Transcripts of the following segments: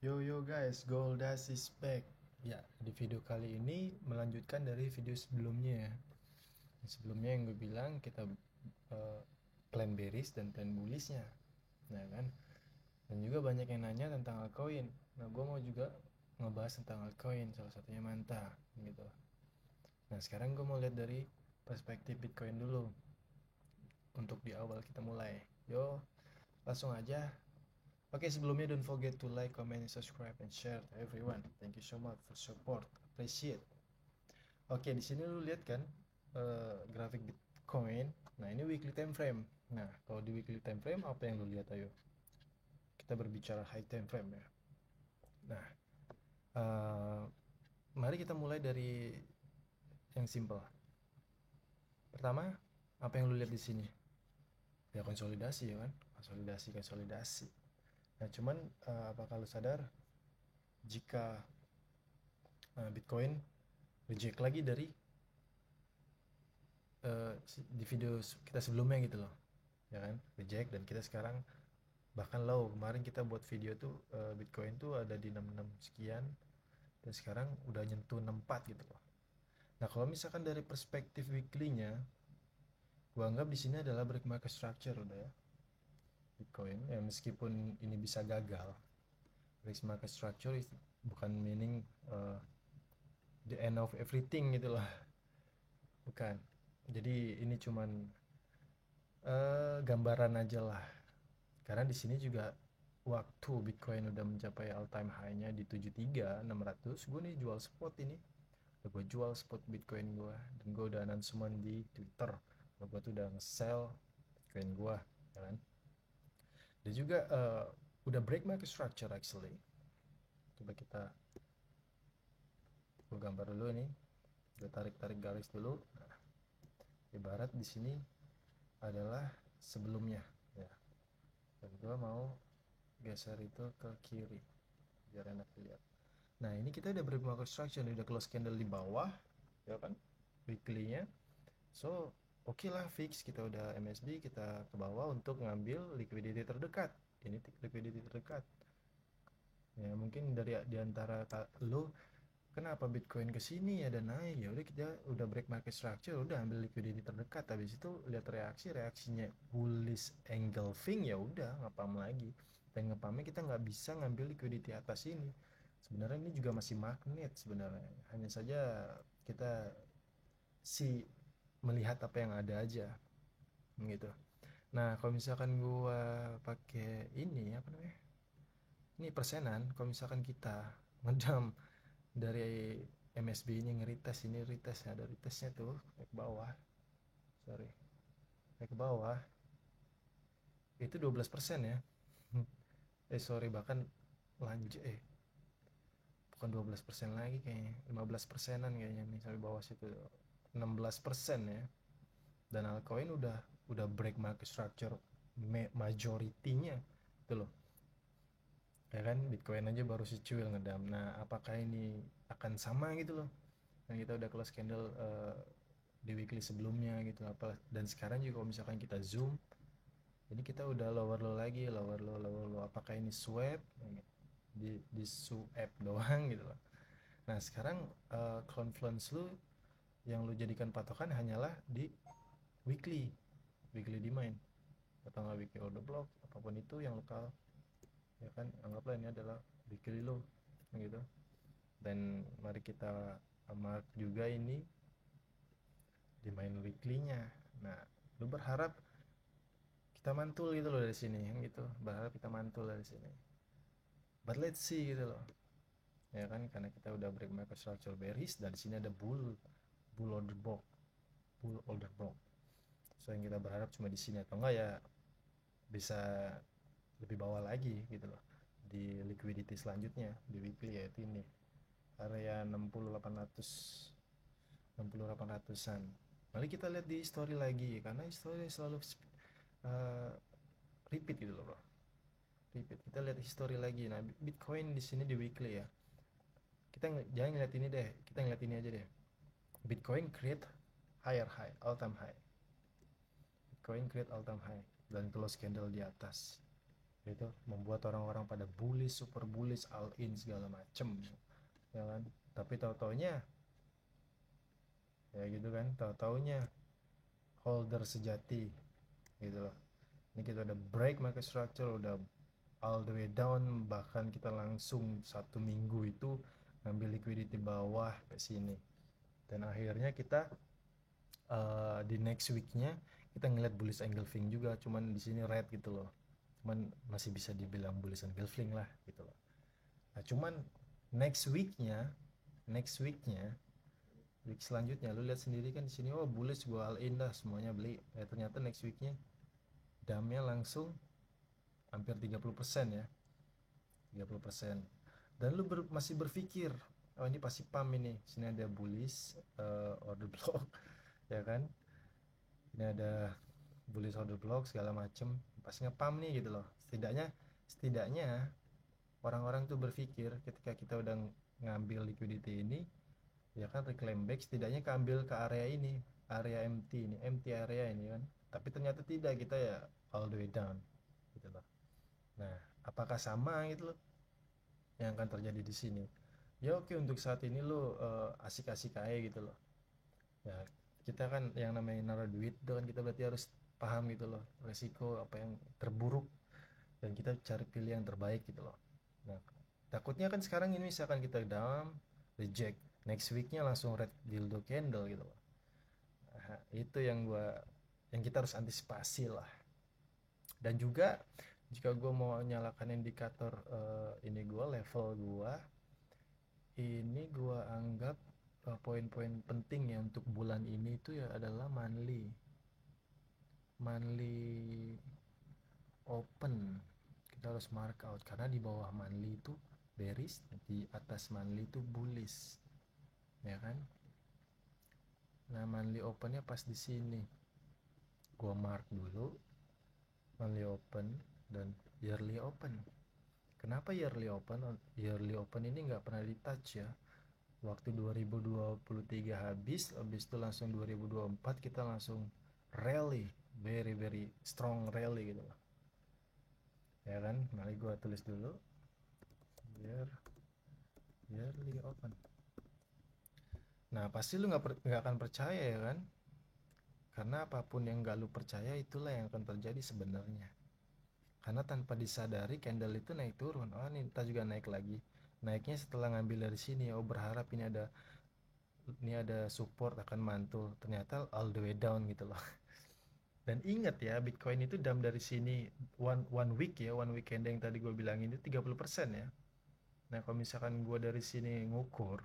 Yo yo guys, Goldas is back. Ya, di video kali ini melanjutkan dari video sebelumnya ya. Sebelumnya yang gue bilang kita eh, plan bearish dan plan bullishnya. Nah kan, dan juga banyak yang nanya tentang altcoin. Nah gue mau juga ngebahas tentang altcoin, salah satunya Manta gitu. Nah sekarang gue mau lihat dari perspektif Bitcoin dulu untuk di awal kita mulai. Yo, langsung aja. Oke, sebelumnya don't forget to like, comment, subscribe, and share to everyone. Thank you so much for support. Appreciate. Oke, di sini lu lihat kan grafik Bitcoin. Nah, ini weekly time frame. Nah, kalau di weekly time frame apa yang lu lihat ayo? Kita berbicara high time frame ya. Nah, eh, mari kita mulai dari yang simple. Pertama, apa yang lu lihat di sini? Ya konsolidasi ya kan? Konsolidasi, konsolidasi. Nah, cuman apakah lu sadar jika Bitcoin reject lagi dari di video kita sebelumnya gitu loh, ya kan, reject, dan kita sekarang bahkan low. Kemarin kita buat video tuh Bitcoin tuh ada di 66 sekian, dan sekarang udah nyentuh 64 gitu loh. Nah kalau misalkan dari perspektif weekly-nya, gua anggap di sini adalah break market structure udah ya, Bitcoin ya, meskipun ini bisa gagal. Break market structure bukan meaning the end of everything gitu loh, bukan. Jadi ini cuman gambaran aja lah. Karena di sini juga waktu Bitcoin udah mencapai all time high-nya di 73.600, gue nih jual spot ini. Udah gue jual spot Bitcoin gue, dan gue udah announcement di Twitter kalau gue tuh udah nge-sell Bitcoin gue, ya kan. Dan juga udah break market structure actually. Coba kita, gue gambar dulu nih, gue tarik-tarik garis dulu. Nah, ibarat di sini adalah sebelumnya ya, dan gue mau geser itu ke kiri biar enak dilihat. Nah ini kita udah bermarket structure, udah close candle di bawah, ya kan, weekly-nya. So oke lah, fix kita udah MSB, kita ke bawah untuk ngambil liquidity terdekat. Ini liquidity terdekat. Ya mungkin dari diantara lo, kenapa Bitcoin ke sini ya dan naik, ya udah kita udah break market structure, udah ambil liquidity terdekat. Habis itu lihat reaksinya bullish engulfing, ya udah ngepam lagi. Dan ngepamnya kita nggak bisa ngambil liquidity atas ini. Sebenarnya ini juga masih magnet sebenarnya, hanya saja kita si melihat apa yang ada aja gitu. Nah kalau misalkan gua pakai ini apa namanya, ini persenan, kalau misalkan kita ngedam dari MSB ini, nge-retest, ini retest, ada retestnya tuh, naik ke bawah, sorry, naik ke bawah, itu 12% ya. Sorry, bahkan lanjut, bukan 12% lagi kayaknya, 15 persenan kayaknya nih, sampai bawah situ 16% ya. Dan altcoin udah break market structure majority-nya itu loh, ya kan. Bitcoin aja baru secuil ngedam. Nah apakah ini akan sama gitu loh, yang kita udah close candle di weekly sebelumnya gitu apa. Dan sekarang juga kalau misalkan kita zoom, ini kita udah lower low lagi, lower low, lower low. Apakah ini swap di swap doang gitu loh. Nah sekarang confluence lu yang lu jadikan patokan hanyalah di weekly, weekly demand atau nggak weekly order block, apapun itu yang lokal, ya kan. Anggaplah ini adalah weekly low gitu. Dan mari kita mark juga ini di main weekly-nya. Nah lu berharap kita mantul gitu loh dari sini kan, gitu, berharap kita mantul dari sini. But let's see gitu loh, ya kan, karena kita udah break market structure bearish, dan di sini ada bull order block, bull order block. So yang kita berharap cuma di sini, atau enggak ya bisa lebih bawah lagi gitu loh, di liquidity selanjutnya di weekly, yaitu ini area 6800, 6800-an. Mari kita lihat di story lagi, karena story selalu uh, repeat gitu loh bro, repeat. Kita lihat history lagi. Nah Bitcoin di sini di weekly ya, kita jangan ngeliat ini deh, kita ngeliat ini aja deh. Bitcoin create higher high, all time high. Bitcoin create all time high dan close candle di atas. itu membuat orang-orang pada bullish, super bullish, all in segala macem, ya kan. Tapi tahu-taunya ya gitu kan, tahu-taunya holder sejati gitu loh. Ini kita udah break market structure, udah all the way down, bahkan kita langsung 1 minggu itu ngambil liquidity bawah ke sini, dan akhirnya kita di next weeknya kita ngeliat bullish engulfing juga, cuman di sini red gitu loh, cuman masih bisa dibilang bullish engulfing lah gitu loh. Nah cuman next weeknya next weeknya week selanjutnya lu lihat sendiri kan di sini, oh bullish, gua all in dah semuanya beli. Ternyata next weeknya damnya langsung hampir 30% ya, 30%. Dan lu masih berpikir, oh ini pasti pump ini, sini ada bullish order block ya kan, ini ada bullish order block segala macem, pasti nge-pump nih gitu loh. Setidaknya orang-orang tuh berpikir ketika kita udah ngambil liquidity ini, ya kan, reclaim back, setidaknya keambil ke area ini, area empty ini, empty area ini kan. Tapi ternyata tidak, kita ya all the way down gitu loh. Nah apakah sama gitu loh yang akan terjadi di sini? Ya oke, untuk saat ini lo asik-asik aja gitu loh ya. Kita kan yang namanya naruh duit itu kan, kita berarti harus paham gitu loh resiko apa yang terburuk, dan kita cari pilih yang terbaik gitu loh. Nah takutnya kan sekarang ini misalkan kita down, reject, next weeknya langsung red dildo candle gitu loh. Nah, itu yang kita harus antisipasi lah. Dan juga jika gue mau nyalakan indikator ini gue level gue, ini gue anggap poin-poin penting ya untuk bulan ini itu ya adalah monthly open. Kita harus mark out karena di bawah monthly itu bearish, di atas monthly itu bullish ya kan. Nah monthly opennya pas di sini, gua mark dulu monthly open dan yearly open. Kenapa yearly open? Yearly open ini nggak pernah di touch ya. Waktu 2023 habis itu langsung 2024 kita langsung rally, very very strong rally gitu loh ya kan. Mari gua tulis dulu yearly open. Nah pasti lu nggak akan percaya ya kan, karena apapun yang gak lu percaya itulah yang akan terjadi sebenarnya. Karena tanpa disadari candle itu naik turun, oh ini kita juga naik lagi, naiknya setelah ngambil dari sini, oh berharap ini ada support akan mantul, ternyata all the way down gitu loh. Dan ingat ya, Bitcoin itu dalam dari sini one week ya, one week candle yang tadi gue bilang ini 30% ya. Nah kalau misalkan gue dari sini ngukur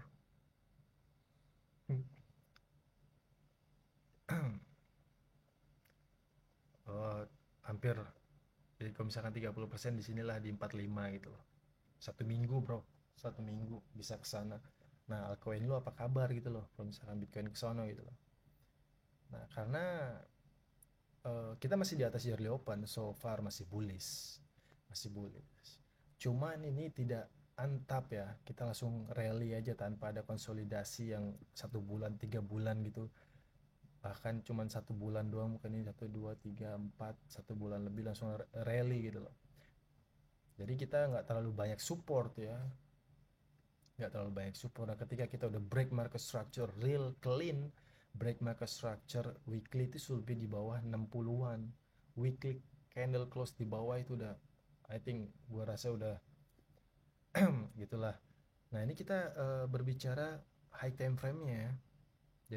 oh, hampir, jadi kalau misalkan 30% di sinilah di 45 gitu loh. 1 minggu bro, 1 minggu bisa ke sana. Nah altcoin lu apa kabar gitu loh kalau misalkan Bitcoin ke sono gitu loh. Nah karena kita masih di atas yearly open, so far masih bullish. Cuman ini tidak antap ya, kita langsung rally aja tanpa ada konsolidasi yang 1 bulan 3 bulan gitu, bahkan cuman 1 bulan doang, mungkin ini 1 2 3 4 1 bulan lebih langsung rally gitu loh. Jadi kita nggak terlalu banyak support ya, nggak terlalu banyak support. Nah ketika kita udah break market structure real clean, break market structure weekly itu sudah di bawah 60-an, weekly candle close di bawah itu udah, I think gua rasa udah gitulah. Nah ini kita berbicara high time frame nya ya.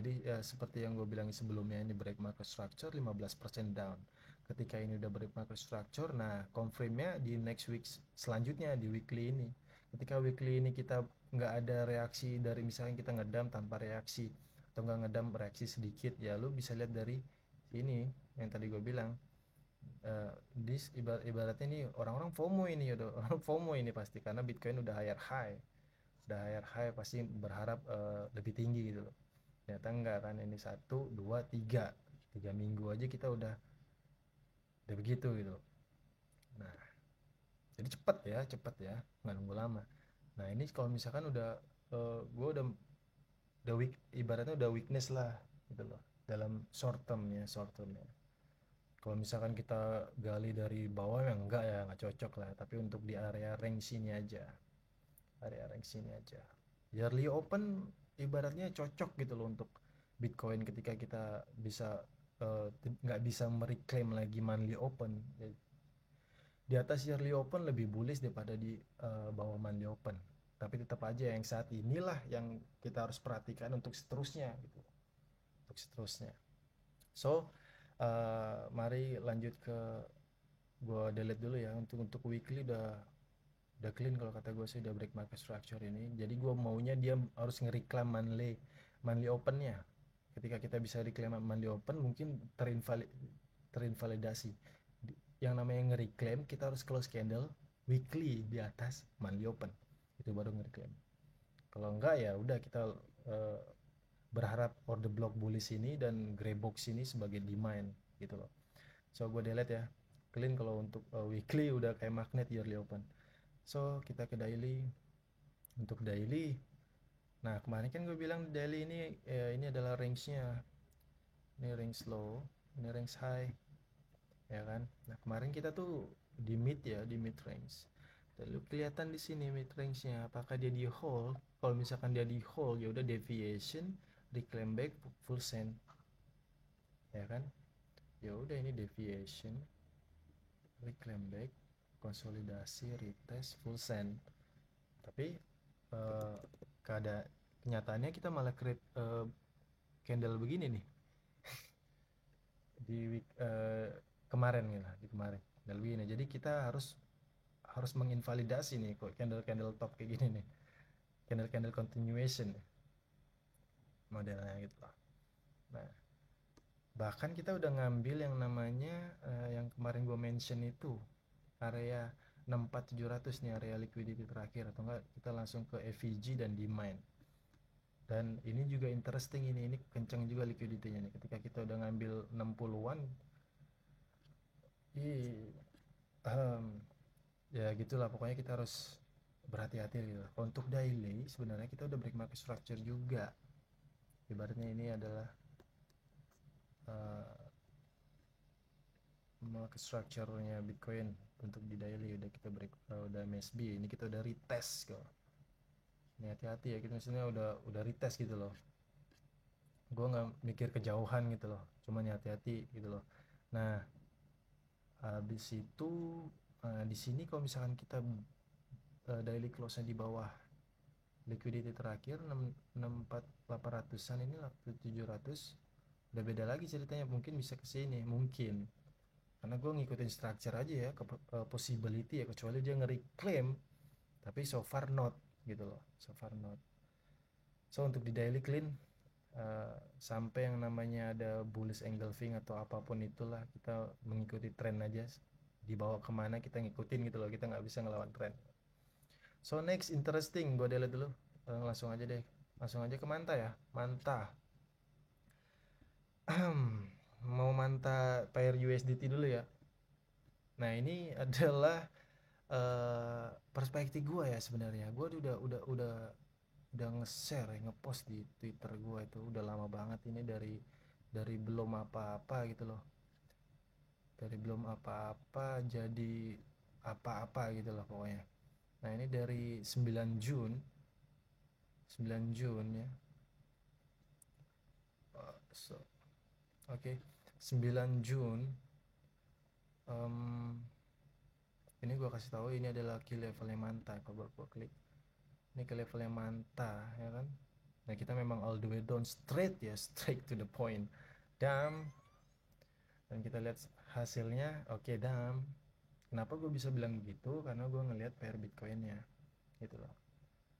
Jadi seperti yang gue bilang sebelumnya, ini break market structure 15% down. Ketika ini udah break market structure, nah confirmnya di next week selanjutnya di weekly ini. Ketika weekly ini kita nggak ada reaksi dari, misalnya kita ngedam tanpa reaksi atau nggak ngedam reaksi sedikit, ya lu bisa lihat dari ini yang tadi gue bilang. Ibaratnya ini orang-orang FOMO ini, udah orang FOMO ini pasti karena Bitcoin udah higher high, pasti berharap lebih tinggi gitu loh. Ternyata enggak kan, ini 1 2 3 3 minggu aja kita udah begitu gitu. Nah jadi cepet ya nggak nunggu lama. Nah ini kalau misalkan udah gue udah weak, ibaratnya udah weakness lah gitu loh dalam short term ya. Kalau misalkan kita gali dari bawah ya enggak, ya nggak cocok lah, tapi untuk di area range sini aja, area range sini aja. Yearly open ibaratnya cocok gitu loh untuk Bitcoin ketika kita bisa nggak bisa mereclaim lagi monthly open. Di atas yearly open lebih bullish daripada di bawah monthly open, tapi tetap aja yang saat inilah yang kita harus perhatikan untuk seterusnya gitu, untuk seterusnya. So mari lanjut ke, gua delete dulu ya. Untuk weekly udah clean kalau kata gue sih, udah break market structure ini. Jadi gue maunya dia harus nge-reclaim monthly opennya. Ketika kita bisa reclaim monthly open, mungkin terinvalidasi. Yang namanya nge-reclaim, kita harus close candle weekly di atas monthly open, itu baru nge-reclaim. Kalau enggak ya udah kita uh, berharap order block bullish ini dan gray box ini sebagai demand gitu loh. So gue delete ya, clean kalau untuk weekly udah kayak magnet yearly open. So kita ke daily. Untuk daily, nah kemarin kan gue bilang daily ini adalah range-nya. Ini range low, ini range high, ya kan. Nah kemarin kita tuh di mid ya, di mid range. Lalu kelihatan di sini mid range-nya, apakah dia di hold? Kalau misalkan dia di hold, ya udah deviation, reclaim back, full send, ya kan. Ya udah ini deviation, reclaim back, konsolidasi, retest, full send. Tapi keadaan kenyataannya kita malah create candle begini nih di week kemarin gitu, di kemarin candle begini. Jadi kita harus menginvalidasi nih kok candle top kayak gini nih, candle continuation modelnya gitu loh. Nah bahkan kita udah ngambil yang namanya yang kemarin gue mention itu area 64700 nih, area liquidity terakhir, atau enggak kita langsung ke FVG dan demand. Dan ini juga interesting, ini kenceng juga liquidity-nya nih. Ketika kita udah ngambil 60-an, ya gitulah pokoknya, kita harus berhati-hati gitu. Untuk daily sebenarnya kita udah break market structure juga. Ibaratnya ini adalah market structure-nya Bitcoin untuk di daily udah kita break, udah MSB. Ini kita udah retest kok. Ini hati-hati ya, kita maksudnya udah retest gitu loh. Gue nggak mikir kejauhan gitu loh, cuma hati-hati gitu loh. Nah habis itu di sini kalau misalkan kita daily close-nya di bawah liquidity terakhir 64.800an, ini 700, udah beda lagi ceritanya. Mungkin bisa ke sini mungkin, karena gue ngikutin structure aja ya ke possibility ya, kecuali dia nge-reclaim, tapi so far not gitu loh, so far not. So untuk di daily clean sampai yang namanya ada bullish engulfing atau apapun itulah, kita mengikuti tren aja, dibawa kemana kita ngikutin gitu loh, kita nggak bisa ngelawan tren. So next interesting, gue delete dulu, langsung aja deh, langsung aja ke Manta ya. Manta mau Manta pair USDT dulu ya. Nah ini adalah perspektif gue ya sebenarnya. Gue udah nge-share, nge-post di Twitter gue itu udah lama banget ini, dari belum apa-apa gitu loh, dari belum apa-apa jadi apa-apa gitu loh pokoknya. Nah ini dari 9 Jun ya. So, oke, 9 Jun. Ini gue kasih tahu ini adalah key levelnya Manta. Kalau gue klik ini ke levelnya Manta ya kan. Nah kita memang all the way down, straight ya, straight to the point, damn. Dan kita lihat hasilnya, oke, damn. Kenapa gue bisa bilang begitu? Karena gue ngelihat pair Bitcoinnya gitu loh,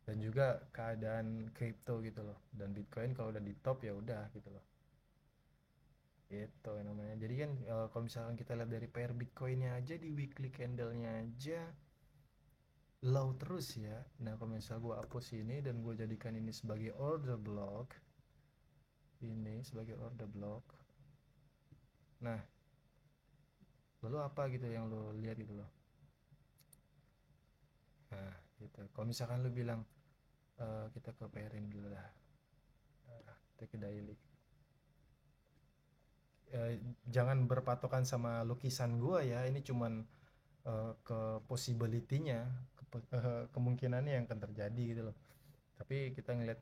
dan juga keadaan kripto gitu loh. Dan Bitcoin kalau udah di top ya udah gitu loh, itu namanya. Jadi kan kalau misalkan kita lihat dari pair Bitcoinnya aja, di weekly candlenya aja low terus ya. Nah kalau misal gue hapus ini dan gue jadikan ini sebagai order block, ini sebagai order block, nah lalu apa gitu yang lo lihat gitu loh. Nah gitu, kalau misalkan lo bilang kita ke pairing dulu lah, kita ke daily. jangan berpatokan sama lukisan gua ya, ini cuman ke possibility-nya, kemungkinannya yang akan terjadi gitu loh. Tapi kita ngeliat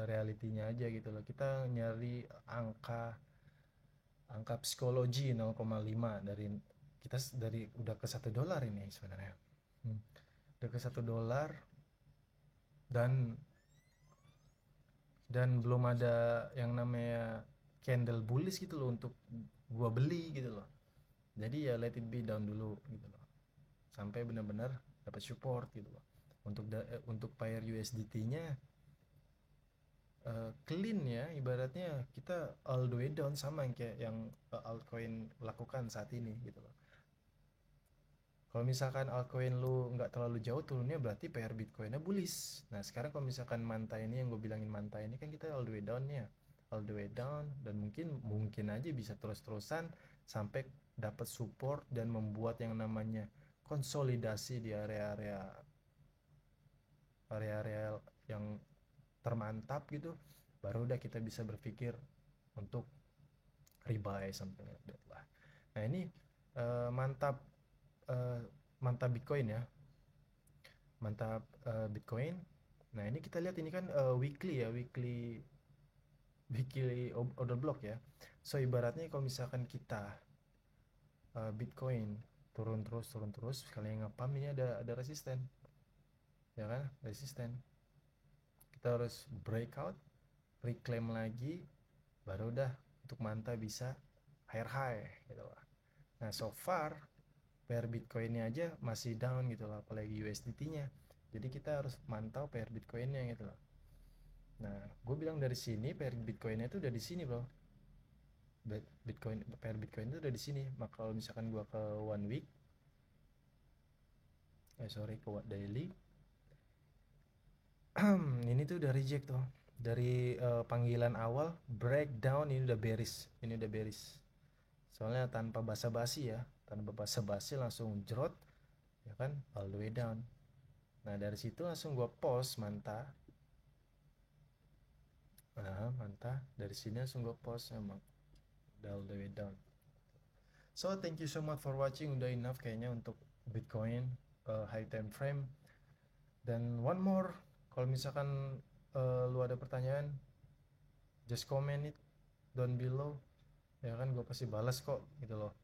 realitinya aja gitu loh. Kita nyari angka angka psikologi 0,5 dari kita, dari udah ke $1 ini sebenarnya. Udah ke $1, dan belum ada yang namanya candle bullish gitu loh untuk gua beli gitu loh. Jadi ya let it be down dulu gitu loh, sampai benar-benar dapat support gitu loh. Untuk pair USDT-nya clean ya, ibaratnya kita all the way down, sama yang kayak yang altcoin lakukan saat ini gitu loh. Kalau misalkan altcoin lu nggak terlalu jauh turunnya, berarti pair Bitcoinnya bullish. Nah sekarang kalau misalkan manta ini, yang gue bilangin manta ini, kan kita all the way down ya, all the way down, dan mungkin aja bisa terus-terusan sampai dapat support dan membuat yang namanya konsolidasi di area-area yang termantap gitu, baru udah kita bisa berpikir untuk rebuy something like that lah. Nah ini mantap, uh, mantap Bitcoin ya, mantap Bitcoin. Nah ini kita lihat, ini kan weekly ya, weekly order block ya. So ibaratnya kalau misalkan kita Bitcoin turun terus, sekali ngepam ini ada resisten ya kan, resisten. Kita harus breakout, reclaim lagi, baru udah untuk manta bisa higher high gitu lah. Nah so far pair Bitcoinnya aja masih down gitu loh, apalagi USDT-nya. Jadi kita harus mantau pair Bitcoinnya gitu loh. Nah gue bilang dari sini pair Bitcoinnya itu udah di sini bro. Pair Bitcoin itu udah di sini. Maka kalau misalkan gue ke 1 week, ke daily, ini tuh udah reject tuh dari panggilan awal, breakdown, ini udah bearish, soalnya tanpa basa-basi ya, langsung jrot ya kan, all the way down. Nah dari situ langsung gue post manta. Dari sini langsung gue post emang all the way down. So thank you so much for watching, udah enough kayaknya untuk Bitcoin high time frame. Dan one more, kalau misalkan lu ada pertanyaan, just comment it down below ya kan, gue pasti balas kok gitu loh.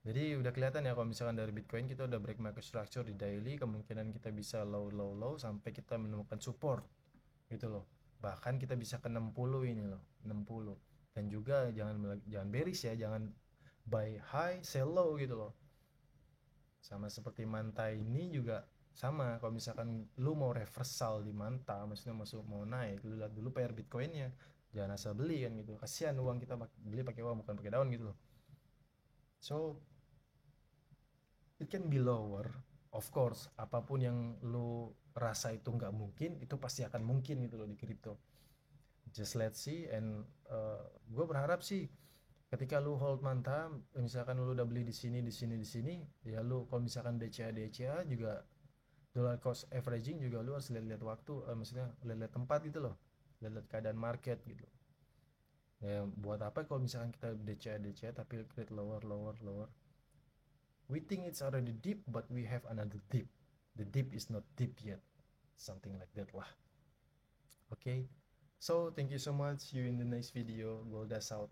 Jadi udah kelihatan ya, kalau misalkan dari Bitcoin kita udah break market structure di daily, kemungkinan kita bisa low sampai kita menemukan support gitu loh. Bahkan kita bisa ke 60 ini loh, 60. Dan juga jangan bearish ya, jangan buy high sell low gitu loh. Sama seperti manta ini juga sama, kalau misalkan lu mau reversal di manta, maksudnya mau naik, lu lihat dulu pair Bitcoinnya, jangan asal beli kan gitu. Kasihan uang kita beli pakai uang bukan pakai daun gitu loh. So it can be lower, of course. Apapun yang lu rasa itu nggak mungkin, itu pasti akan mungkin gitu loh di crypto. Just let's see. And gue berharap sih ketika lu hold manta, misalkan lu udah beli di sini, ya lu kalau misalkan DCA juga dollar cost averaging juga, lu harus lihat-lihat waktu, maksudnya lihat-lihat tempat gitu loh, lihat-lihat keadaan market gitu. Ya buat apa kalau misalkan kita DCA tapi create lower. We think it's already deep, but we have another deep. The deep is not deep yet. Something like that lah. Okay. So thank you so much. See you in the next video. Goldas out.